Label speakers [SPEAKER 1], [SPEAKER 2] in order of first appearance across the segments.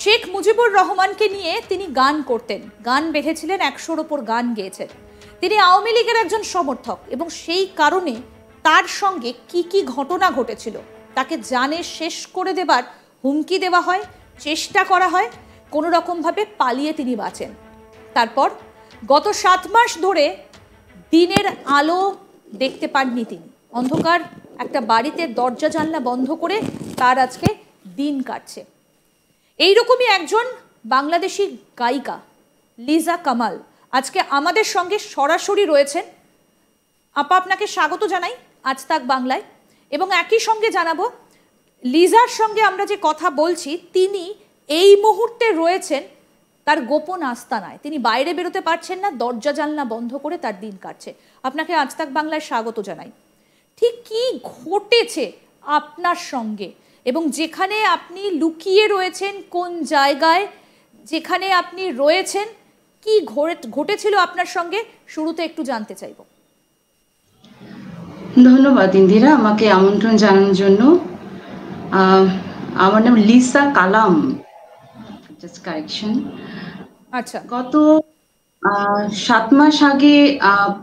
[SPEAKER 1] শেখ মুজিবুর রহমানকে নিয়ে তিনি গান করতেন, গান বেঁধেছিলেন, 100-র ওপর গান গেয়েছেন। তিনি আওয়ামী লীগের একজন সমর্থক এবং সেই কারণে তার সঙ্গে কি কি ঘটনা ঘটেছিল তাকে জানে শেষ করে দেবার হুমকি দেওয়া হয়, চেষ্টা করা হয়, কোনো রকমভাবে পালিয়ে তিনি বাঁচেন। তারপর গত 7 মাস ধরে দিনের আলো দেখতে পাননি তিনি। অন্ধকার একটা বাড়িতে দরজা জানলা বন্ধ করে তার আজকে দিন কাটছে। এইরকমই একজন বাংলাদেশি গায়িকা লিজা কামাল আজকে আমাদের সঙ্গে সরাসরি রয়েছেন। আপা, আপনাকে স্বাগত জানাই আজ তাক বাংলায়। এবং একই সঙ্গে জানাবো, লিজার সঙ্গে আমরা যে কথা বলছি তিনি এই মুহূর্তে রয়েছেন তার গোপন আস্তানায়। তিনি বাইরে বেরোতে পারছেন না, দরজা জানলা বন্ধ করে তার দিন কাটছে। আপনাকে আজ তাক বাংলায় স্বাগত জানাই। ঠিক কি ঘটেছে আপনার সঙ্গে এবং যেখানে আপনি লুকিয়ে রয়েছেন, কোন জায়গায় যেখানে আপনি রয়েছেন, কি ঘটেছিল আপনার সঙ্গে শুরুতে একটু জানতে চাইব।
[SPEAKER 2] ধন্যবাদ ইন্দিরা আমাকে আমন্ত্রণ জানানোর জন্য। আমার নাম লিসা কালাম, জাস্ট কারেকশন।
[SPEAKER 1] আচ্ছা,
[SPEAKER 2] গত 7 মাস আগে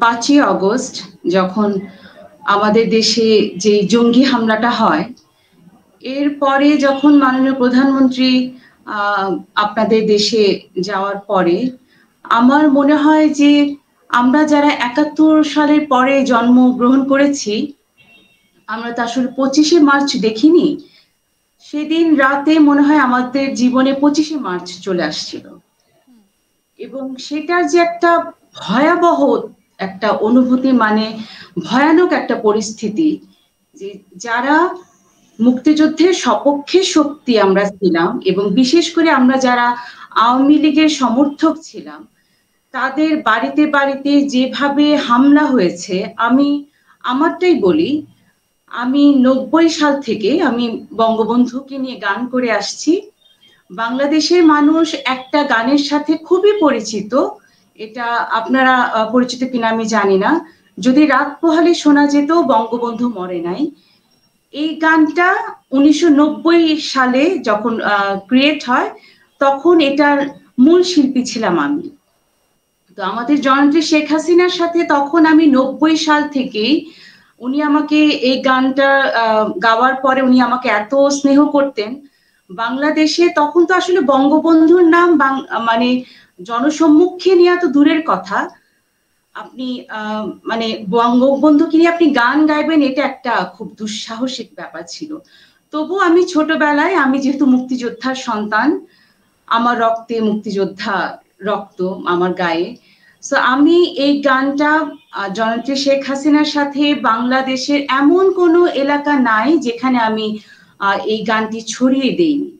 [SPEAKER 2] 5ই আগস্ট যখন আমাদের দেশে যে জঙ্গি হামলাটা হয়, এরপরে যখন মাননীয় প্রধানমন্ত্রী আপনাদের দেশে যাওয়ার পরে আমার মনে হয় যে আমরা যারা 71 সালের পরে জন্মগ্রহণ করেছি আমরা তো আসলে 25শে মার্চ দেখিনি। সেদিন রাতে মনে হয় আমাদের জীবনে 25শে মার্চ চলে আসছিল এবং সেটার যে একটা ভয়াবহ একটা অনুভূতি, মানে ভয়ানক একটা পরিস্থিতি, যে যারা মুক্তিযুদ্ধের সপক্ষে শক্তি আমরা ছিলাম এবং বিশেষ করে আমরা যারা আওয়ামী লীগের সমর্থক ছিলাম তাদের বাড়িতে বাড়িতে যেভাবে হামলা হয়েছে, আমি আমারটাই বলি, আমি 90 সাল থেকে আমি বঙ্গবন্ধুকে নিয়ে গান করে আসছি। বাংলাদেশের মানুষ একটা গানের সাথে খুবই পরিচিত, এটা আপনারা পরিচিত কিনা আমি জানি না, যদি রাত পোহালে শোনা যেত বঙ্গবন্ধু মরে নাই। এই গানটা 1990 সালে যখন ক্রিয়েট হয় তখন এটার মূল শিল্পী ছিলাম আমি। তো আমাদের জননেত্রী শেখ হাসিনার সাথে তখন আমি 90 সাল থেকেই, উনি আমাকে এই গানটা গাওয়ার পরে উনি আমাকে এত স্নেহ করতেন। বাংলাদেশে তখন তো আসলে বঙ্গবন্ধুর নাম মানে জনসম্মুখে নেওয়া তো দূরের কথা, আপনি মানে বঙ্গবন্ধুকে নিয়ে আপনি গান গাইবেন এটা একটা খুব দুঃসাহসিক ব্যাপার ছিল। তবু আমি ছোটবেলায়, আমি যেহেতু মুক্তিযোদ্ধার সন্তান, আমার রক্তে মুক্তিযোদ্ধা রক্ত আমার গায়ে, সো আমি এই গানটা জননেত্রী শেখ হাসিনার সাথে বাংলাদেশের এমন কোনো এলাকা নাই যেখানে আমি এই গানটি ছড়িয়ে দেইনি।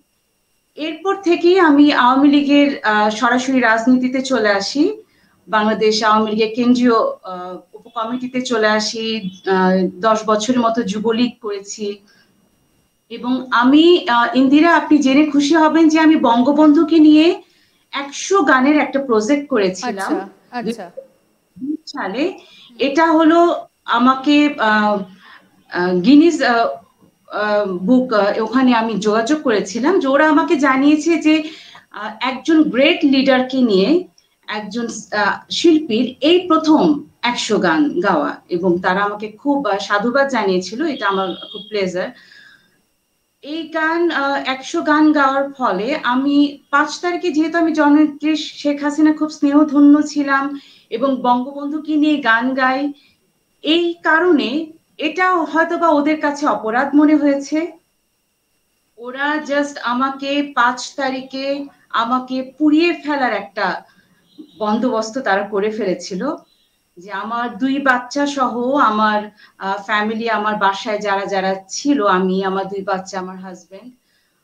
[SPEAKER 2] এরপর থেকে আমি আওয়ামী লীগের সরাসরি রাজনীতিতে চলে আসি, বাংলাদেশ আওয়ামী লীগের কেন্দ্রীয় উপকমিটিতে চলে আসি, 10 বছরের মতো যুবলীগ করেছি। এবং আমি ইন্দিরা, আপনি জেনে খুশি হবেন যে আমি বঙ্গবন্ধুকে নিয়ে 100 গানের একটা প্রজেক্ট করেছিলাম সালে। এটা হলো আমাকে গিনিস বুক, ওখানে আমি যোগাযোগ করেছিলাম যে ওরা আমাকে জানিয়েছে যে একজন গ্রেট লিডারকে নিয়ে একজন শিল্পীর এই প্রথম 100 গান গাওয়া, এবং তারা আমাকে খুব সাধুবাদ জানিয়েছিল, এটা আমার খুব প্লেজার। এই গান 100 গান গাওয়ার ফলে আমি 5 তারিখে, যেহেতু আমি জননেত্রী শেখ হাসিনা খুব স্নেহধন্য ছিলাম এবং বঙ্গবন্ধুকে নিয়ে গান গাই, এই কারণে এটা হয়তোবা ওদের কাছে অপরাধ মনে হয়েছে। ওরা জাস্ট আমাকে 5 তারিখে আমাকে পুড়িয়ে ফেলার একটা বন্দোবস্ত তারা করে ফেলেছিল, যে আমার 2 বাচ্চা সহ আমার ফ্যামিলি, আমার বাসায় যারা যারা ছিল, আমি, আমার 2 বাচ্চা, আমার হাজবেন্ড,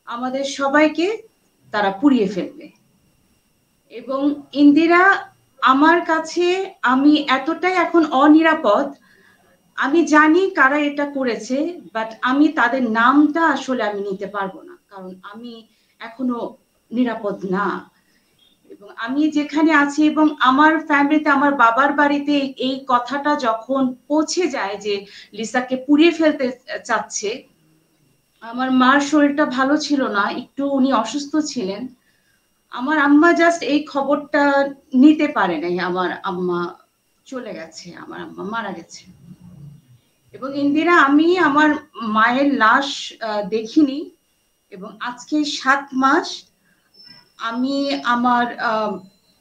[SPEAKER 2] আমাদের সবাইকে তারা পুড়িয়ে ফেলবে। এবং ইন্দিরা, আমার কাছে আমি এতটাই এখন অনিরাপদ, আমি জানি কারা এটা করেছে, বাট আমি তাদের নামটা আসলে আমি নিতে পারবো না, কারণ আমি এখনো নিরাপদ না। এবং আমি যেখানে আছি এবং আমার ফ্যামিলিতে, আমার বাবার বাড়িতে এই কথাটা যখন পৌঁছে যায় যে লিসাকে পুড়িয়ে ফেলতে চাচ্ছে, আমার মার শরীরটা ভালো ছিল না, একটু উনি অসুস্থ ছিলেন, আমার আম্মা জাস্ট এই খবরটা নিতে পারে নাই, আমার আম্মা চলে গেছে, আমার আম্মা মারা গেছে। এবং ইন্দিরা, আমি আমার মায়ের লাশ দেখিনি, এবং আজকে 7 মাস আমি আমার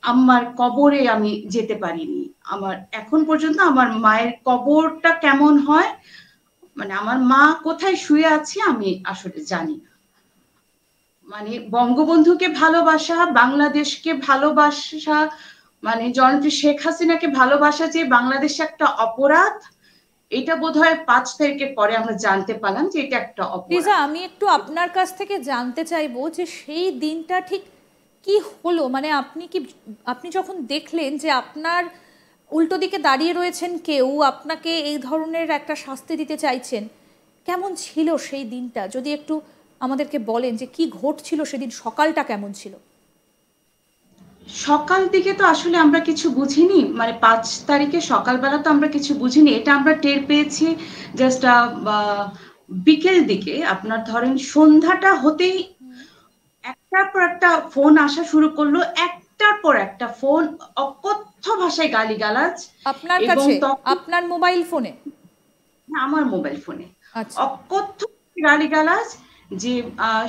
[SPEAKER 2] আম্মার কবরে আমি যেতে পারিনি। আমার এখন পর্যন্ত আমার মায়ের কবরটা কেমন হয়, মানে আমার মা কোথায় শুয়ে আছে আমি আসলে জানি না। মানে বঙ্গবন্ধুকে ভালোবাসা, বাংলাদেশকে ভালোবাসা, মানে জননেত্রী শেখ হাসিনাকে ভালোবাসা যে বাংলাদেশে একটা অপরাধ, এটা বোধহয় 5 তারিখের পরে আমরা জানতে পারলাম যে এটা একটা
[SPEAKER 1] লিজা,
[SPEAKER 2] অপরাধ।
[SPEAKER 1] আমি একটু আপনার কাছ থেকে জানতে চাইবো যে সেই দিনটা ঠিক কি হলো, মানে আপনি যখন দেখলেন যে আপনার উল্টো দিকে দাঁড়িয়ে রয়েছেন কেউ আপনাকে এই ধরনের একটা শাস্তি দিতে চাইছেন, কেমন ছিল সেই দিনটা? যদি একটু আমাদেরকে বলেন যে কি ঘটছিল সেদিন, সকালটা কেমন ছিল?
[SPEAKER 2] সকাল দিকে তো আসলে আমরা কিছু বুঝিনি, মানে 5 তারিখে সকালবেলা তো আমরা কিছু বুঝিনি, এটা আমরা টের পেয়েছি জাস্ট বিকেল দিকে। আপনার ধরেন সন্ধ্যাটা হতেই একটার পর একটা ফোন আসা শুরু করলো, একটার পর একটা ফোন, অকথ্য ভাষায় গালিগালাজ।
[SPEAKER 1] আপনার
[SPEAKER 2] এবং
[SPEAKER 1] কাছে?
[SPEAKER 2] তখন
[SPEAKER 1] আপনার মোবাইল ফোনে?
[SPEAKER 2] আমার মোবাইল ফোনে
[SPEAKER 1] আচ্ছা।
[SPEAKER 2] অকথ্য গালিগালাজ, যে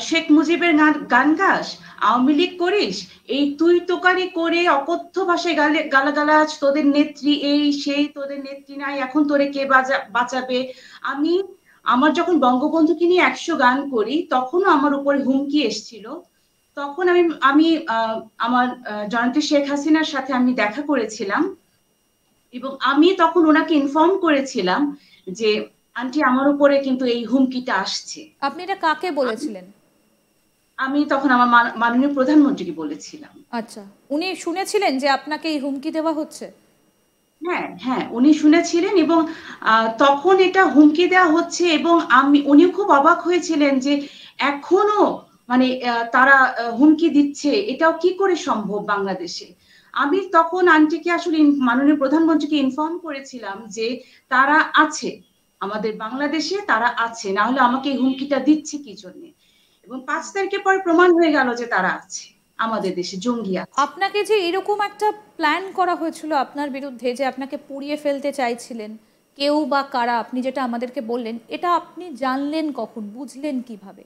[SPEAKER 2] শেখ মুজিবের গান গাস, আওয়ামী লীগ করিস, এই তুই তোকারি করে অকথ্য ভাষায় গালাগালাজ, তোদের নেত্রী এই সেই, তোদের নেত্রী নাই, এখন তোরে কে বাঁচাবে। আমি আমার যখন বঙ্গবন্ধুকে নিয়ে 100 গান করি তখনও আমার উপরে হুমকি এসেছিল। তখন আমি আমি আমার জয়ন্তী শেখ হাসিনার সাথে আমি দেখা করেছিলাম, এবং আমি তখন ওনাকে ইনফর্ম করেছিলাম যে আন্টি আমার উপরে কিন্তু এই হুমকিটা আসছে।
[SPEAKER 1] আপনি এটা কাকে বলেছিলেন?
[SPEAKER 2] আমি তখন আমার মাননীয় প্রধানমন্ত্রীকে বলেছিলাম।
[SPEAKER 1] আচ্ছা, উনি শুনেছিলেন যে আপনাকে এই হুমকি দেওয়া হচ্ছে?
[SPEAKER 2] হ্যাঁ হ্যাঁ, উনি শুনেছিলেন, এবং তখন এটা হুমকি দেওয়া হচ্ছে, এবং উনিও খুব অবাক হয়েছিলেন যে এখনো মানে তারা হুমকি দিচ্ছে, এটাও কি করে সম্ভব বাংলাদেশে। আমি তখন আন্টিকে আসলে মাননীয় প্রধানমন্ত্রীকে ইনফর্ম করেছিলাম যে তারা আছে, আমাদের বাংলাদেশে তারা আছে, না হলে আমাকে এই হুমকিটা দিচ্ছে কি জন্য। এবং 5 তারিখের পর প্রমাণ হয়ে গেল যে তারা আছে, আমাদের দেশে জঙ্গি আছে।
[SPEAKER 1] আপনাকে যে এরকম একটা প্ল্যান করা হয়েছিল আপনার বিরুদ্ধে, যে আপনাকে পুড়িয়ে ফেলতে চাইছিলেন কেউ বা কারা, আপনি যেটা আমাদেরকে বললেন, এটা আপনি জানলেন কখন, বুঝলেন কিভাবে?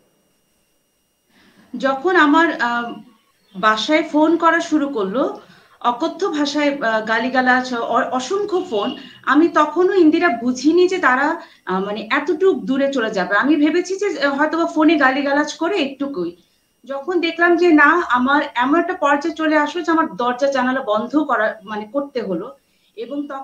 [SPEAKER 2] যখন আমার বাসায় ফোন করা শুরু করলো, অকথ্য ভাষায় গালিগালাজ, অসংখ্য ফোন, আমি তখনও ইন্দিরা বুঝিনি যে তারা মানে এতটুক দূরে চলে যাবে। আমি ভেবেছি যে হয়তোবা ফোনে গালিগালাজ করে একটুকুই। যখন দেখলাম যে না, আমার এমন একটা পর্যায়ে চলে আসলো যে আমার দরজা জানালা বন্ধ করা মানে করতে হলো। এবং তখন